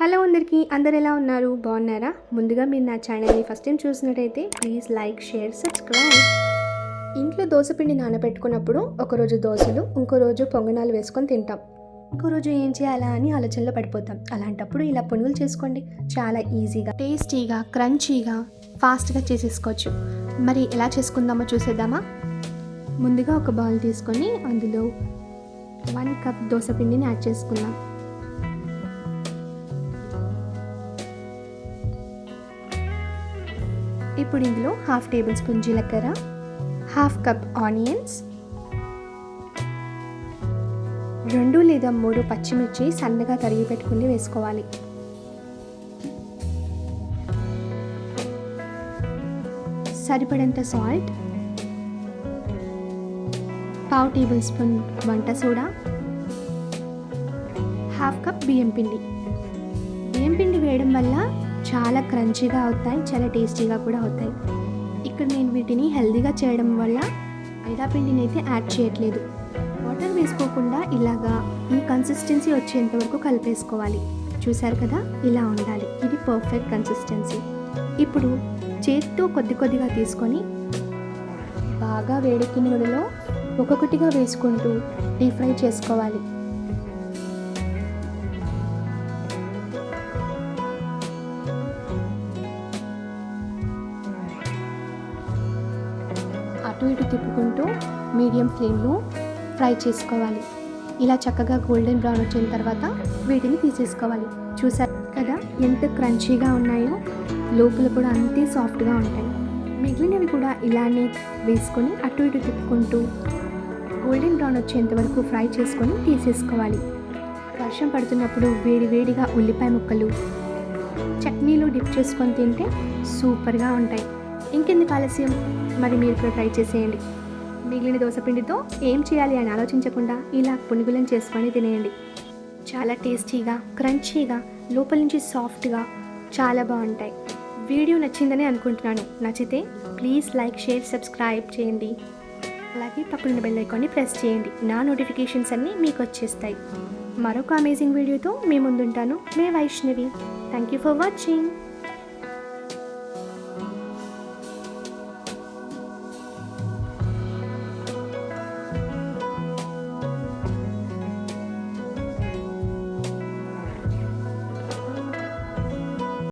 Hello అందరికీ, అందరు ఎలా ఉన్నారు? బాగున్నారా? ముందుగా మీరు నా ఛానల్ని ఫస్ట్ టైం చూసినట్టయితే ప్లీజ్ లైక్, షేర్, సబ్స్క్రైబ్. ఇంట్లో దోసపిండి నానబెట్టుకున్నప్పుడు ఒకరోజు దోశలు, ఇంకో రోజు పొంగనాలు వేసుకొని తింటాం. ఇంకో రోజు ఏం చేయాలా అని ఆలోచనలో పడిపోతాం. అలాంటప్పుడు ఇలా పునుగులు చేసుకోండి. చాలా ఈజీగా, టేస్టీగా, క్రంచీగా, ఫాస్ట్గా చేసేసుకోవచ్చు. మరి ఎలా చేసుకుందామో చూసేద్దామా? ముందుగా ఒక బౌల్ తీసుకొని అందులో 1 కప్ దోసపిండిని యాడ్ చేసుకుందాం. ఇప్పుడు ఇందులో 1/2 టేబుల్ స్పూన్ జీలకర్ర, 1/2 కప్ ఆనియన్స్, 2 లేదా 3 పచ్చిమిర్చి సన్నగా తరిగి పెట్టుకుని వేసుకోవాలి. సరిపడంత సాల్ట్, 1/2 టేబుల్ స్పూన్ వంట సోడా, 1/2 కప్ బియ్యం పిండి. బియ్యం పిండి వేయడం వల్ల చాలా క్రంచీగా అవుతాయి, చాలా టేస్టీగా కూడా అవుతాయి. ఇక్కడ నేను వీటిని హెల్తీగా చేయడం వల్ల మైదా పిండిని అయితే యాడ్ చేయట్లేదు. వాటర్ వేసుకోకుండా ఇలాగా ఈ కన్సిస్టెన్సీ వచ్చేంత వరకు కలిపేసుకోవాలి. చూసారు కదా, ఇలా ఉండాలి. ఇది పర్ఫెక్ట్ కన్సిస్టెన్సీ. ఇప్పుడు చేతితో కొద్దిగా తీసుకొని బాగా వేడెక్కిన నూనెలో ఒక్కొక్కటిగా వేసుకుంటూ డీప్ ఫ్రై చేసుకోవాలి. అటు ఇటు తిప్పుకుంటూ మీడియం ఫ్లేమ్లో ఫ్రై చేసుకోవాలి. ఇలా చక్కగా గోల్డెన్ బ్రౌన్ వచ్చిన తర్వాత వీటిని తీసేసుకోవాలి. చూసారు కదా ఎంత క్రంచీగా ఉన్నాయో, లోపల కూడా అంతే సాఫ్ట్గా ఉంటాయి. మిగిలినవి కూడా ఇలానే వేసుకొని అటు ఇటు తిప్పుకుంటూ గోల్డెన్ బ్రౌన్ వచ్చేంత వరకు ఫ్రై చేసుకొని తీసేసుకోవాలి. వర్షం పడుతున్నప్పుడు వేడివేడిగా ఉల్లిపాయ ముక్కలు చట్నీలో డిప్ చేసుకొని తింటే సూపర్గా ఉంటాయి. ఇంకెందుకు ఆలస్యం, మరి మీరు కూడా ట్రై చేసేయండి. మిగిలిన దోసపిండితో ఏం చేయాలి అని ఆలోచించకుండా ఇలా పునుగులను చేసుకొని తినేయండి. చాలా టేస్టీగా, క్రంచీగా, లోపల నుంచి సాఫ్ట్గా చాలా బాగుంటాయి. వీడియో నచ్చిందని అనుకుంటున్నాను. నచ్చితే ప్లీజ్ లైక్, షేర్, సబ్స్క్రైబ్ చేయండి. అలాగే పక్కన బెల్ ఐకాన్ని ప్రెస్ చేయండి. నా నోటిఫికేషన్స్ అన్నీ మీకు వచ్చేస్తాయి. మరొక అమేజింగ్ వీడియోతో మీ ముందుంటాను. మే Vaishnavi. Thank you for watching.